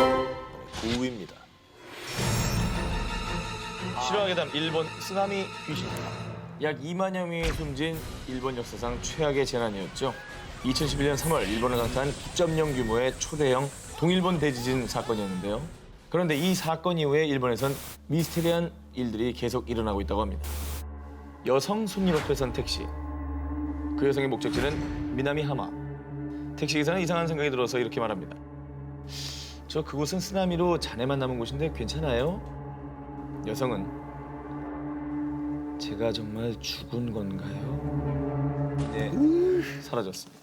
9위입니다. 실화에 담 일본 쓰나미 귀신. 약 2만여 명이 숨진 일본 역사상 최악의 재난이었죠. 2011년 3월 일본을 강타한 9.0 규모의 초대형 동일본 대지진 사건이었는데요. 그런데 이 사건 이후에 일본에선 미스테리한 일들이 계속 일어나고 있다고 합니다. 여성 손님 앞에 선 택시. 그 여성의 목적지는 미나미 하마. 택시기사는 이상한 생각이 들어서 이렇게 말합니다. 저 그곳은 쓰나미로 잔해만 남은 곳인데 괜찮아요? 여성은 제가 정말 죽은 건가요? 네, 사라졌습니다.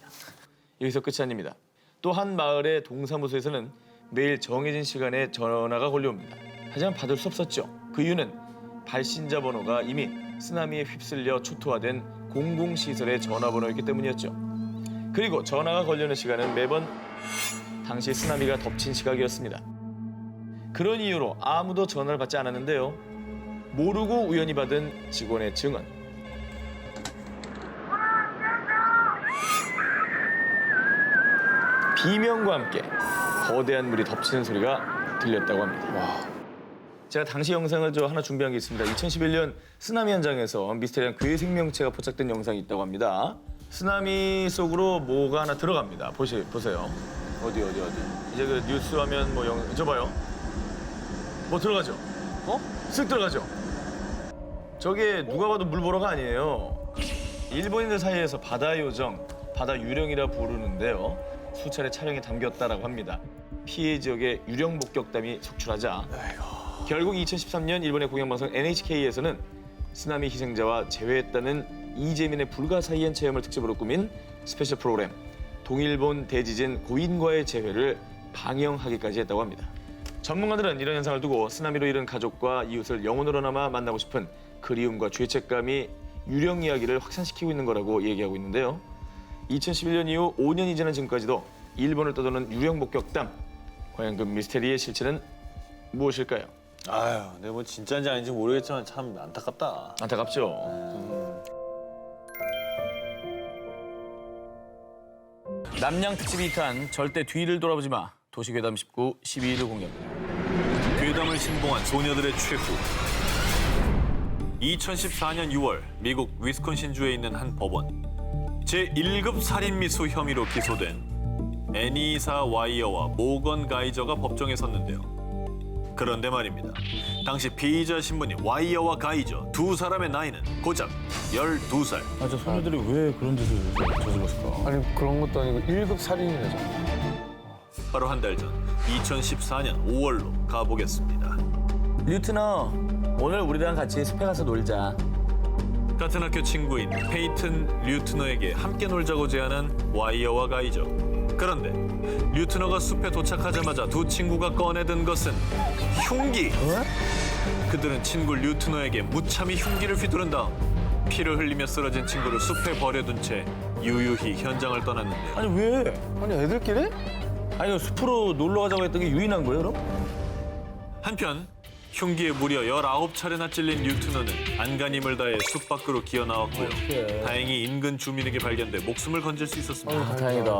여기서 끝이 아닙니다. 또 한 마을의 동사무소에서는 매일 정해진 시간에 전화가 걸려옵니다. 하지만 받을 수 없었죠. 그 이유는 발신자 번호가 이미 쓰나미에 휩쓸려 초토화된 공공시설의 전화번호였기 때문이었죠. 그리고 전화가 걸려오는 시간은 매번 당시 쓰나미가 덮친 시각이었습니다. 그런 이유로 아무도 전화를 받지 않았는데요. 모르고 우연히 받은 직원의 증언. 비명과 함께 거대한 물이 덮치는 소리가 들렸다고 합니다. 와. 제가 당시 영상을 하나 준비한 게 있습니다. 2011년 쓰나미 현장에서 미스테리한 괴 생명체가 포착된 영상이 있다고 합니다. 쓰나미 속으로 뭐가 하나 들어갑니다. 보세요. 어디. 이제 그 뉴스 화면 저 봐요. 뭐 들어가죠? 쓱 들어가죠? 저게 누가 봐도 물보라가 아니에요. 일본인들 사이에서 바다 요정, 바다 유령이라 부르는데요. 수차례 촬영이 담겼다라고 합니다. 피해 지역에 유령 목격담이 속출하자 결국 2013년 일본의 공영방송 NHK에서는 쓰나미 희생자와 재회했다는 이재민의 불가사의한 체험을 특집으로 꾸민 스페셜 프로그램 동일본 대지진 고인과의 재회를 방영하기까지 했다고 합니다. 전문가들은 이런 현상을 두고 쓰나미로 잃은 가족과 이웃을 영혼으로나마 만나고 싶은 그리움과 죄책감이 유령 이야기를 확산시키고 있는 거라고 얘기하고 있는데요. 2011년 이후 5년이 지난 지금까지도 일본을 떠도는 유령 목격담. 과연 그 미스테리의 실체는 무엇일까요? 아유, 근데 뭐 진짜인지 아닌지 모르겠지만 참 안타깝다. 안타깝죠. 남양 특집 2탄 절대 뒤를 돌아보지 마. 도시괴담 19 12일을 공개합니다. 괴담을 신봉한 소녀들의 최후. 2014년 6월 미국 위스콘신주에 있는 한 법원. 제1급 살인미수 혐의로 기소된 애니사 와이어와 모건 가이저가 법정에 섰는데요. 그런데 말입니다. 당시 피의자 신분인 와이어와 가이저 두 사람의 나이는 고작 12살. 저 소녀들이 왜 그런 짓을 저질렀을까? 아니 그런 것도 아니고 1급 살인이네. 바로 한 달 전 2014년 5월로 가보겠습니다. 류트너, 오늘 우리랑 같이 숲에 가서 놀자. 같은 학교 친구인 페이튼 류트너에게 함께 놀자고 제안한 와이어와 가이저. 그런데 류트너가 숲에 도착하자마자 두 친구가 꺼내든 것은 흉기. 그들은 친구 류트너에게 무참히 흉기를 휘두른 다음 피를 흘리며 쓰러진 친구를 숲에 버려둔 채 유유히 현장을 떠났는데요. 아니 왜? 아니 애들끼리? 아니 숲으로 놀러 가자고 했던 게 유인한 거예요, 그럼? 한편 흉기에 무려 19차례나 찔린 류트너는 안간힘을 다해 숲 밖으로 기어 나왔고요. 다행히 인근 주민에게 발견돼 목숨을 건질 수 있었습니다. 다행이다.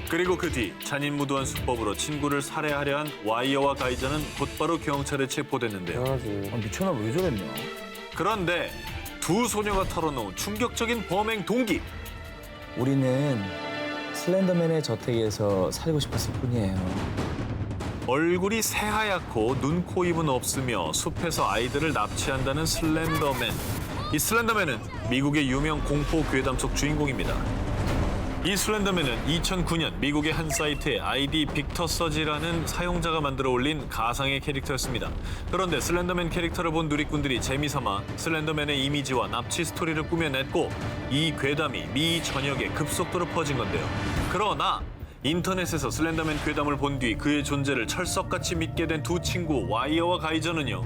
그리고 그 뒤 잔인무도한 수법으로 친구를 살해하려 한 와이어와 가이저는 곧바로 경찰에 체포됐는데요. 미쳤나 왜 저랬냐? 그런데 두 소녀가 털어놓은 충격적인 범행 동기. 우리는 슬렌더맨의 저택에서 살고 싶었을 뿐이에요. 얼굴이 새하얗고 눈, 코, 입은 없으며 숲에서 아이들을 납치한다는 슬렌더맨. 이 슬렌더맨은 미국의 유명 공포 괴담 속 주인공입니다. 이 슬렌더맨은 2009년 미국의 한 사이트에 아이디 빅터 서지라는 사용자가 만들어 올린 가상의 캐릭터였습니다. 그런데 슬렌더맨 캐릭터를 본 누리꾼들이 재미삼아 슬렌더맨의 이미지와 납치 스토리를 꾸며냈고 이 괴담이 미 전역에 급속도로 퍼진 건데요. 그러나 인터넷에서 슬렌더맨 괴담을 본 뒤 그의 존재를 철석같이 믿게 된 두 친구 와이어와 가이저는요.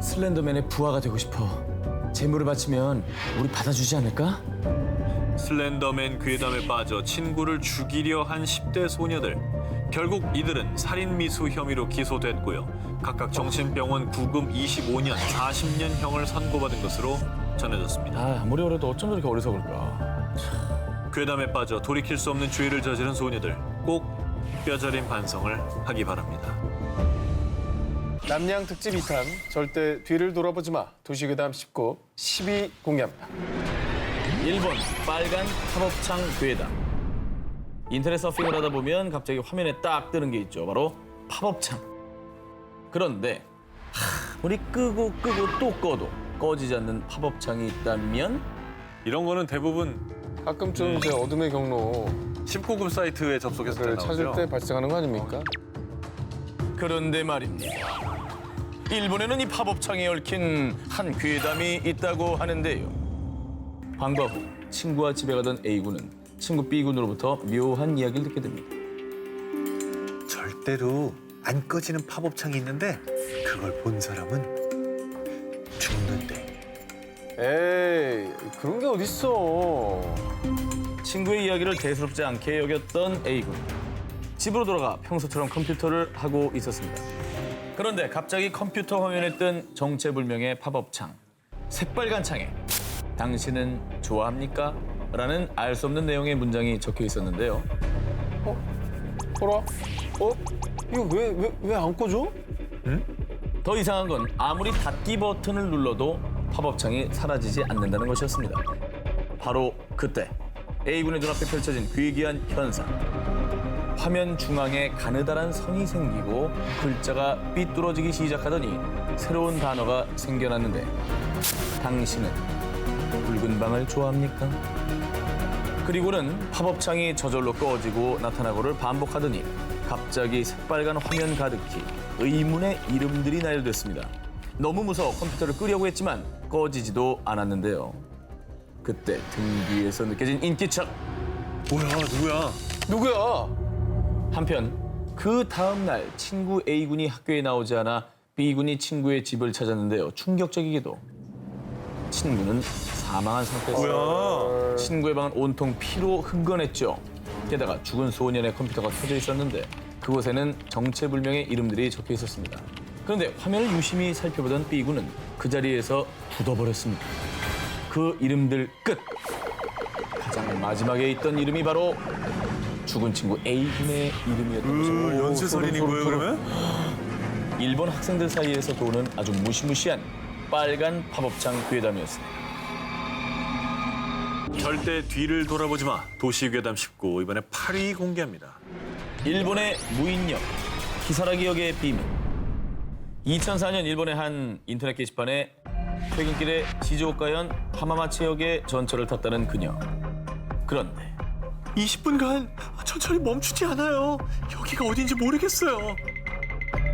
슬렌더맨의 부하가 되고 싶어. 재물을 바치면 우리 받아주지 않을까? 슬렌더맨 괴담에 빠져 친구를 죽이려 한 10대 소녀들. 결국 이들은 살인미수 혐의로 기소됐고요. 각각 정신병원 구금 25년, 40년형을 선고받은 것으로 전해졌습니다. 아무리 어려도 어쩜 저렇게 어리석을까? 괴담에 빠져 돌이킬 수 없는 죄를 저지른 소녀들. 꼭 뼈저린 반성을 하기 바랍니다. 남양 특집 2탄 절대 뒤를 돌아보지 마. 도시괴담 19, 12 공개합니다. 일본 빨간 팝업창 괴담. 인터넷 서핑을 하다 보면 갑자기 화면에 딱 뜨는 게 있죠. 바로 팝업창. 그런데 아무리 끄고 또 꺼도 꺼지지 않는 팝업창이 있다면 이런 거는 대부분 가끔쯤 이제 어둠의 경로를 19금 사이트에 접속했을 때 나오죠. 찾을 때 발생하는 거 아닙니까? 그런데 말입니다. 일본에는 이 팝업창에 얽힌 한 괴담이 있다고 하는데요. 방과 후 친구와 집에 가던 A군은 친구 B군으로부터 묘한 이야기를 듣게 됩니다. 절대로 안 꺼지는 팝업창이 있는데 그걸 본 사람은 죽는데. 에이, 그런 게 어딨어. 친구의 이야기를 대수롭지 않게 여겼던 A군. 집으로 돌아가 평소처럼 컴퓨터를 하고 있었습니다. 그런데 갑자기 컴퓨터 화면에 뜬 정체불명의 팝업창. 새빨간 창에 당신은 좋아합니까? 라는 알 수 없는 내용의 문장이 적혀 있었는데요. 보라? 이거 왜 안 꺼져? 더 이상한 건 아무리 닫기 버튼을 눌러도 팝업창이 사라지지 않는다는 것이었습니다. 바로 그때 A군의 눈앞에 펼쳐진 괴기한 현상. 화면 중앙에 가느다란 선이 생기고 글자가 삐뚤어지기 시작하더니 새로운 단어가 생겨났는데 당신은 붉은 방을 좋아합니까? 그리고는 팝업창이 저절로 꺼지고 나타나고를 반복하더니 갑자기 새빨간 화면 가득히 의문의 이름들이 나열됐습니다. 너무 무서워 컴퓨터를 끄려고 했지만 꺼지지도 않았는데요. 그때 등 뒤에서 느껴진 인기척. 뭐야, 누구야? 누구야? 한편 그 다음 날 친구 A군이 학교에 나오지 않아 B군이 친구의 집을 찾았는데요. 충격적이게도 친구는 사망한 상태였어요. 친구의 방은 온통 피로 흥건했죠. 게다가 죽은 소년의 컴퓨터가 켜져 있었는데 그곳에는 정체불명의 이름들이 적혀 있었습니다. 그런데 화면을 유심히 살펴보던 B군은 그 자리에서 굳어버렸습니다. 그 이름들 끝! 가장 마지막에 있던 이름이 바로 죽은 친구 A군의 이름이었던 것입니다. 연쇄살인인 거예요, 그러면? 일본 학생들 사이에서 도는 아주 무시무시한 빨간 팝업창 괴담이었습니다. 절대 뒤를 돌아보지 마. 도시괴담 19 이번에 8위 공개합니다. 일본의 무인역, 키사라기 역의 비밀. 2004년 일본의 한 인터넷 게시판에 퇴근길에 시즈오카현 하마마치 역의 전철을 탔다는 그녀. 그런데 20분간 천천히 멈추지 않아요. 여기가 어딘지 모르겠어요.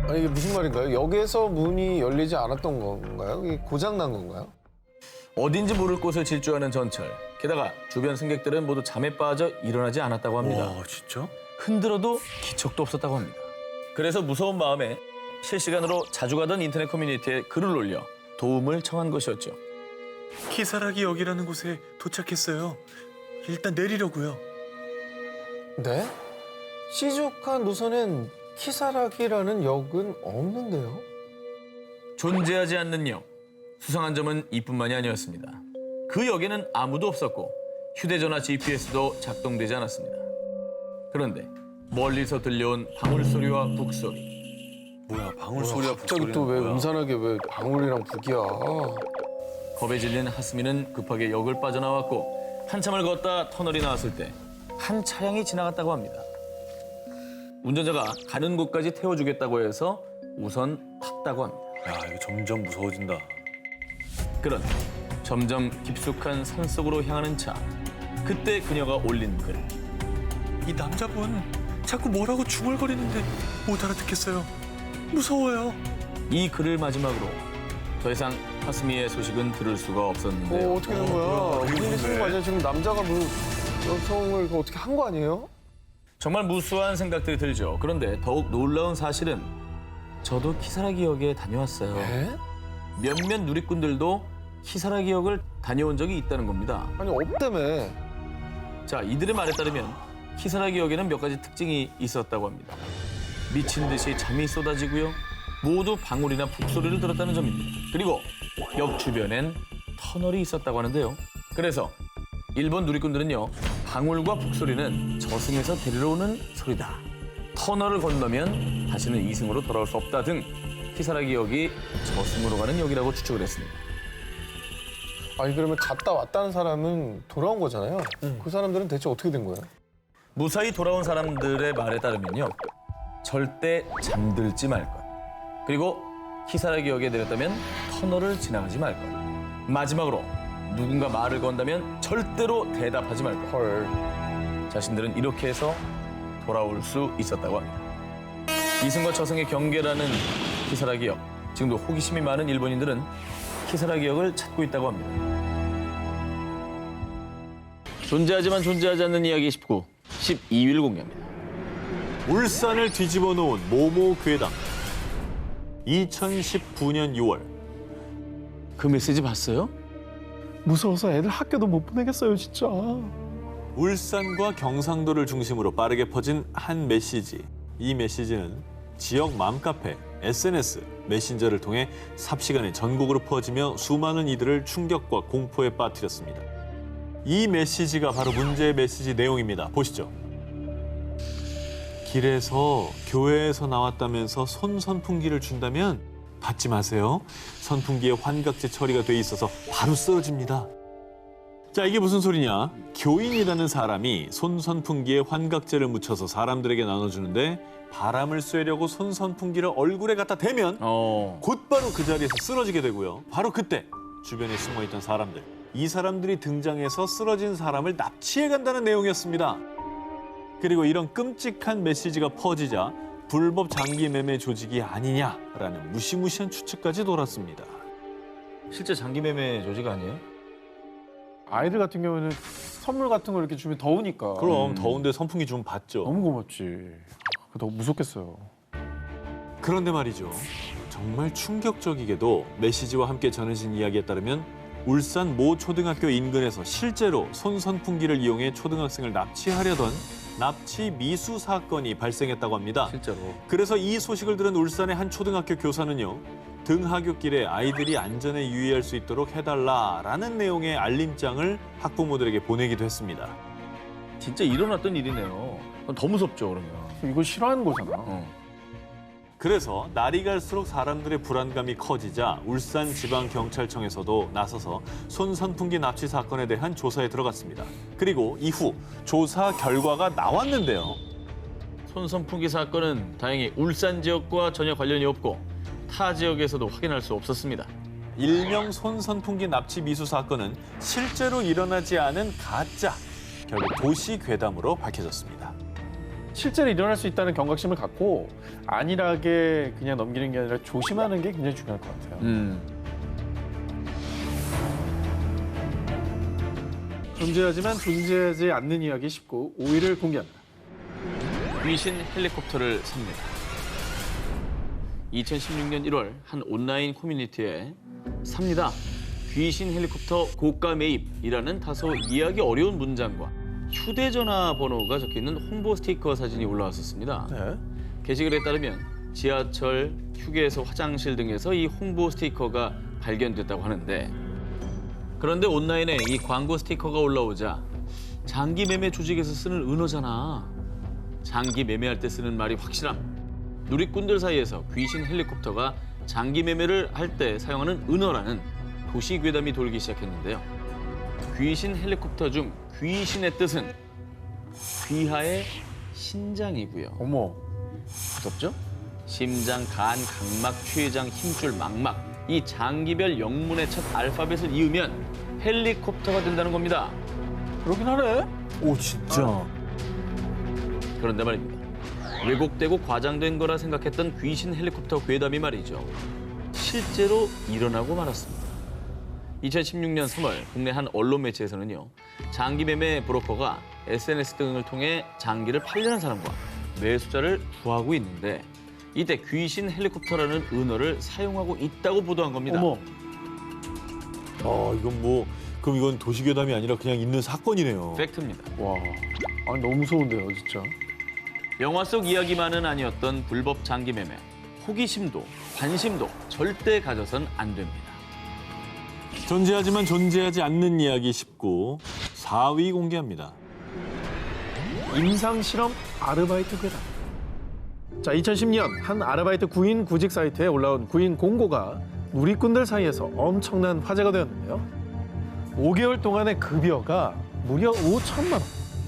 아니 이게 무슨 말인가요? 역에서 문이 열리지 않았던 건가요? 이게 고장 난 건가요? 어딘지 모를 곳을 질주하는 전철. 게다가 주변 승객들은 모두 잠에 빠져 일어나지 않았다고 합니다. 와, 진짜? 흔들어도 기척도 없었다고 합니다. 그래서 무서운 마음에 실시간으로 자주 가던 인터넷 커뮤니티에 글을 올려 도움을 청한 것이었죠. 키사라기 역이라는 곳에 도착했어요. 일단 내리려고요. 네? 시즈오카 노선엔 키사라기라는 역은 없는데요? 존재하지 않는 역. 수상한 점은 이뿐만이 아니었습니다. 그 역에는 아무도 없었고 휴대전화 GPS도 작동되지 않았습니다. 그런데 멀리서 들려온 방울 소리와 북소리. 뭐야, 방울 소리야, 갑자기 또 왜 음산하게 왜 방울이랑 북이야? 겁에 질린 하스미는 급하게 역을 빠져나왔고 한참을 걷다 터널이 나왔을 때 한 차량이 지나갔다고 합니다. 운전자가 가는 곳까지 태워주겠다고 해서 우선 탔다고 합니다. 야, 이거 점점 무서워진다. 그런데 점점 깊숙한 산속으로 향하는 차. 그때 그녀가 올린 글. 이 남자분 자꾸 뭐라고 중얼거리는데 못 알아듣겠어요. 무서워요. 이 글을 마지막으로 더 이상 하스미의 소식은 들을 수가 없었는데요. 어떻게 된 거야? 무슨 일이 생긴 거 아니야? 지금 남자가 여성을 어떻게 한 거 아니에요? 정말 무수한 생각들이 들죠. 그런데 더욱 놀라운 사실은 저도 키사라기 역에 다녀왔어요. 에? 몇몇 누리꾼들도 키사라기 역을 다녀온 적이 있다는 겁니다. 아니 없다며. 자, 이들의 말에 따르면 키사라기 역에는 몇 가지 특징이 있었다고 합니다. 미친 듯이 잠이 쏟아지고요. 모두 방울이나 북소리를 들었다는 점입니다. 그리고 역 주변엔 터널이 있었다고 하는데요. 그래서 일본 누리꾼들은요. 방울과 북소리는 저승에서 데리러 오는 소리다 터널을 건너면 다시는 이승으로 돌아올 수 없다 등 키사라기 역이 저승으로 가는 역이라고 추측을 했습니다. 아니 그러면 갔다 왔다는 사람은 돌아온 거잖아요. 그 사람들은 대체 어떻게 된 거예요? 무사히 돌아온 사람들의 말에 따르면요. 절대 잠들지 말 것. 그리고 키사라기 역에 내렸다면 터널을 지나가지 말 것. 마지막으로 누군가 말을 건다면 절대로 대답하지 말 것. 헐. 자신들은 이렇게 해서 돌아올 수 있었다고 합니다. 이승과 저승의 경계라는 키사라기 역. 지금도 호기심이 많은 일본인들은 키사라기 역을 찾고 있다고 합니다. 존재하지만 존재하지 않는 이야기 19, 12일 공개합니다. 울산을 뒤집어 놓은 모모 괴담. 2019년 6월. 그 메시지 봤어요? 무서워서 애들 학교도 못 보내겠어요 진짜. 울산과 경상도를 중심으로 빠르게 퍼진 한 메시지. 이 메시지는 지역 맘카페, SNS, 메신저를 통해 삽시간에 전국으로 퍼지며 수많은 이들을 충격과 공포에 빠뜨렸습니다. 이 메시지가 바로 문제의 메시지 내용입니다. 보시죠. 길에서 교회에서 나왔다면서 선풍기를 준다면 받지 마세요. 선풍기에 환각제 처리가 돼 있어서 바로 쓰러집니다. 자, 이게 무슨 소리냐? 교인이라는 사람이 선풍기에 환각제를 묻혀서 사람들에게 나눠주는데 바람을 쐬려고 선풍기를 얼굴에 갖다 대면 곧바로 그 자리에서 쓰러지게 되고요. 바로 그때 주변에 숨어있던 사람들, 이 사람들이 등장해서 쓰러진 사람을 납치해 간다는 내용이었습니다. 그리고 이런 끔찍한 메시지가 퍼지자 불법 장기 매매 조직이 아니냐라는 무시무시한 추측까지 돌았습니다. 실제 장기 매매 조직 아니에요? 아이들 같은 경우에는 선물 같은 거 이렇게 주면 더우니까. 그럼 더운데 선풍기 좀 받죠. 너무 고맙지. 더 무섭겠어요. 그런데 말이죠. 정말 충격적이게도 메시지와 함께 전해진 이야기에 따르면 울산 모 초등학교 인근에서 실제로 선풍기를 이용해 초등학생을 납치하려던 납치 미수 사건이 발생했다고 합니다. 실제로. 그래서 이 소식을 들은 울산의 한 초등학교 교사는요. 등하굣길에 아이들이 안전에 유의할 수 있도록 해달라라는 내용의 알림장을 학부모들에게 보내기도 했습니다. 진짜 일어났던 일이네요. 더 무섭죠, 그러면. 이거 싫어하는 거잖아. 그래서 날이 갈수록 사람들의 불안감이 커지자 울산지방경찰청에서도 나서서 손선풍기 납치 사건에 대한 조사에 들어갔습니다. 그리고 이후 조사 결과가 나왔는데요. 손선풍기 사건은 다행히 울산 지역과 전혀 관련이 없고 타 지역에서도 확인할 수 없었습니다. 일명 손선풍기 납치 미수 사건은 실제로 일어나지 않은 가짜, 결국 도시 괴담으로 밝혀졌습니다. 실제로 일어날 수 있다는 경각심을 갖고 안일하게 그냥 넘기는 게 아니라 조심하는 게 굉장히 중요할 것 같아요. 존재하지만 존재하지 않는 이야기 19, 5위를 공개합니다. 귀신 헬리콥터를 삽니다. 2016년 1월 한 온라인 커뮤니티에 삽니다. 귀신 헬리콥터 고가 매입이라는 다소 이해하기 어려운 문장과 휴대전화 번호가 적혀있는 홍보 스티커 사진이 올라왔었습니다. 네. 게시글에 따르면 지하철, 휴게소, 화장실 등에서 이 홍보 스티커가 발견됐다고 하는데 그런데 온라인에 이 광고 스티커가 올라오자 장기 매매 조직에서 쓰는 은어잖아. 장기 매매할 때 쓰는 말이 확실함. 누리꾼들 사이에서 귀신 헬리콥터가 장기 매매를 할 때 사용하는 은어라는 도시 괴담이 돌기 시작했는데요. 귀신 헬리콥터 중 귀신의 뜻은 귀하의 신장이고요. 어머. 무섭죠? 심장, 간, 각막, 췌장, 힘줄, 망막 이 장기별 영문의 첫 알파벳을 이으면 헬리콥터가 된다는 겁니다. 그러긴 하네. 오 진짜. 그런데 말입니다. 왜곡되고 과장된 거라 생각했던 귀신 헬리콥터 괴담이 말이죠. 실제로 일어나고 말았습니다. 2016년 3월 국내 한 언론 매체에서는요. 장기 매매 브로커가 SNS 등을 통해 장기를 팔려는 사람과 매수자를 구하고 있는데 이때 귀신 헬리콥터라는 은어를 사용하고 있다고 보도한 겁니다. 어머. 이건 뭐 그럼 이건 도시 괴담이 아니라 그냥 있는 사건이네요. 팩트입니다. 와. 아니 너무 무서운데요, 진짜. 영화 속 이야기만은 아니었던 불법 장기 매매. 호기심도 관심도 절대 가져선 안 됩니다. 존재하지만 존재하지 않는 이야기 19, 4위 공개합니다. 임상 실험 아르바이트 괴담. 자, 2010년 한 아르바이트 구인 구직 사이트에 올라온 구인 공고가 누리꾼들 사이에서 엄청난 화제가 되었는데요. 5개월 동안의 급여가 무려 5천만 원.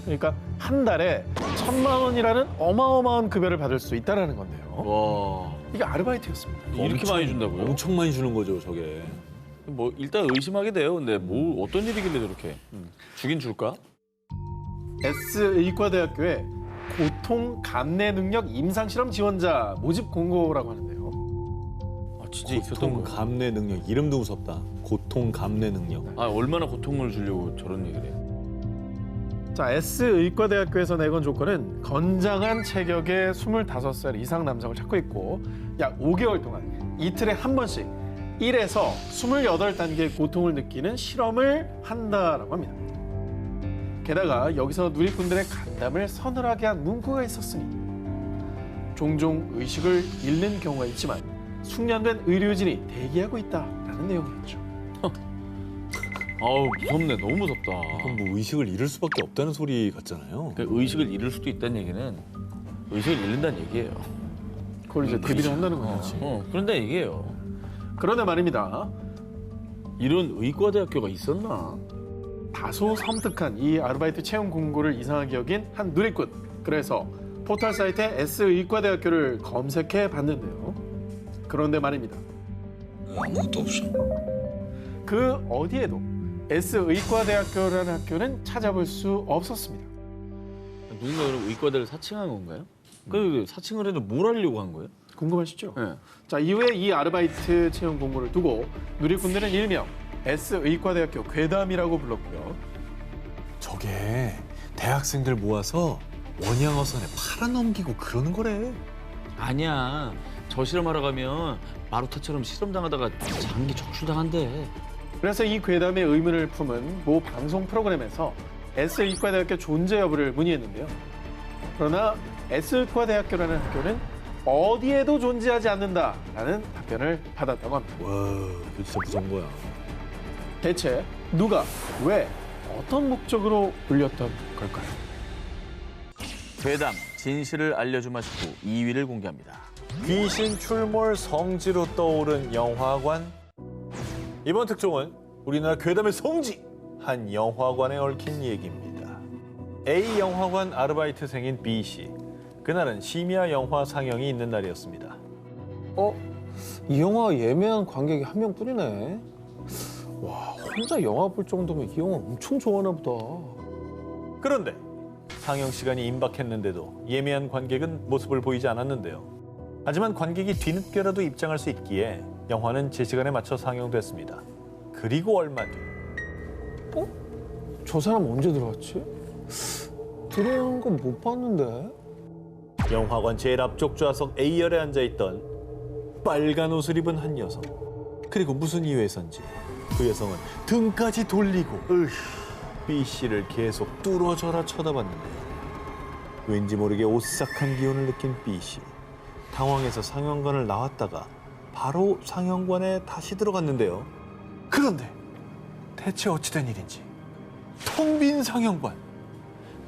그러니까 한 달에 1,000만 원이라는 어마어마한 급여를 받을 수 있다는 건데요. 와. 이게 아르바이트였습니다. 이렇게 많이 준다고요? 엄청 많이 주는 거죠, 저게. 뭐 일단 의심하게 돼요. 근데 뭐 어떤 일이길래 저렇게 주긴 줄까? S의과대학교의 고통 감내 능력 임상 실험 지원자 모집 공고라고 하는데요. 아 진짜 있었던 고통 거야. 감내 능력. 이름도 무섭다. 고통 감내 능력. 아 얼마나 고통을 주려고 저런 얘기를 해. 자, S의과대학교에서 내건 조건은 건장한 체격의 25살 이상 남성을 찾고 있고 약 5개월 동안 이틀에 한 번씩 1에서 28단계의 고통을 느끼는 실험을 한다라고 합니다. 게다가 여기서 누리꾼들의 간담을 서늘하게 한 문구가 있었으니 종종 의식을 잃는 경우가 있지만 숙련된 의료진이 대기하고 있다라는 내용이었죠. 아우 무섭네. 너무 무섭다. 그럼 뭐 의식을 잃을 수밖에 없다는 소리 같잖아요. 그러니까 의식을 잃을 수도 있다는 얘기는 의식을 잃는다는 얘기예요. 그걸 이제 대비를 한다는 거죠. 그런데 얘기예요. 그런데 말입니다. 이런 의과대학교가 있었나? 다소 섬뜩한 이 아르바이트 채용 공고를 이상하게 여긴 한 누리꾼. 그래서 포털 사이트에 S의과대학교를 검색해 봤는데요. 그런데 말입니다. 아무것도 없어. 그 어디에도 S의과대학교라는 학교는 찾아볼 수 없었습니다. 누군가 그럼 의과대를 사칭한 건가요? 그 사칭을 해도 뭘 하려고 한 거예요? 궁금하시죠? 네. 자, 이후에 이 아르바이트 채용 공고를 두고 누리꾼들은 일명 S의과대학교 괴담이라고 불렀고요. 저게 대학생들 모아서 원양어선에 팔아넘기고 그러는 거래. 아니야. 저 실험하러 가면 마루타처럼 실험당하다가 장기 적출당한대. 그래서 이 괴담의 의문을 품은 모 방송 프로그램에서 S의과대학교 존재 여부를 문의했는데요. 그러나 S의과대학교라는 학교는 어디에도 존재하지 않는다라는 답변을 받았다고 합니다. 와, 이거 진짜 무서운 거야. 대체 누가, 왜, 어떤 목적으로 불렸던 걸까요? 괴담 진실을 알려주마 싶고 2위를 공개합니다. 귀신 출몰 성지로 떠오른 영화관. 이번 특종은 우리나라 괴담의 성지 한 영화관에 얽힌 얘기입니다. A 영화관 아르바이트생인 B 씨. 그날은 심야 영화 상영이 있는 날이었습니다. 이 영화 예매한 관객이 한 명뿐이네. 와, 혼자 영화 볼 정도면 이 영화 엄청 좋아하나 보다. 그런데 상영 시간이 임박했는데도 예매한 관객은 모습을 보이지 않았는데요. 하지만 관객이 뒤늦게라도 입장할 수 있기에 영화는 제 시간에 맞춰 상영됐습니다. 그리고 얼마 뒤 저 사람 언제 들어왔지? 들어오는 건 못 봤는데. 영화관 제일 앞쪽 좌석 A열에 앉아있던 빨간 옷을 입은 한 여성. 그리고 무슨 이유에선지 그 여성은 등까지 돌리고 B 씨를 계속 뚫어져라 쳐다봤는데요. 왠지 모르게 오싹한 기운을 느낀 B 씨. 당황해서 상영관을 나왔다가 바로 상영관에 다시 들어갔는데요. 그런데 대체 어찌된 일인지 텅 빈 상영관.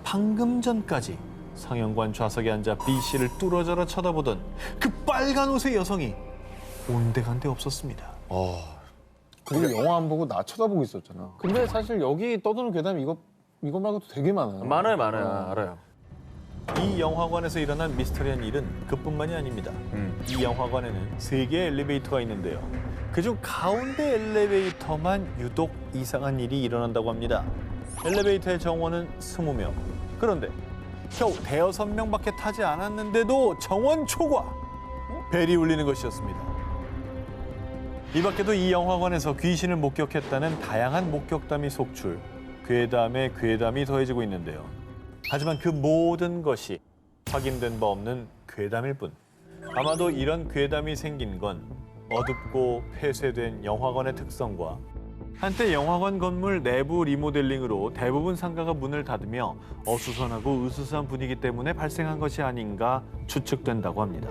방금 전까지 상영관 좌석에 앉아 B 씨를 뚫어져라 쳐다보던 그 빨간 옷의 여성이 온데간데 없었습니다. 그리고 영화 안 보고 나 쳐다보고 있었잖아. 근데 사실 여기 떠도는 괴담 이거 말고도 되게 많아요. 많아요. 알아요. 이 영화관에서 일어난 미스터리한 일은 그뿐만이 아닙니다. 이 영화관에는 3개의 엘리베이터가 있는데요. 그중 가운데 엘리베이터만 유독 이상한 일이 일어난다고 합니다. 엘리베이터의 정원은 20명. 그런데 겨우 5명밖에 타지 않았는데도 정원 초과! 벨이 울리는 것이었습니다. 이 밖에도 이 영화관에서 귀신을 목격했다는 다양한 목격담이 속출, 괴담에 괴담이 더해지고 있는데요. 하지만 그 모든 것이 확인된 바 없는 괴담일 뿐. 아마도 이런 괴담이 생긴 건 어둡고 폐쇄된 영화관의 특성과 한때 영화관 건물 내부 리모델링으로 대부분 상가가 문을 닫으며 어수선하고 으스스한 분위기 때문에 발생한 것이 아닌가 추측된다고 합니다.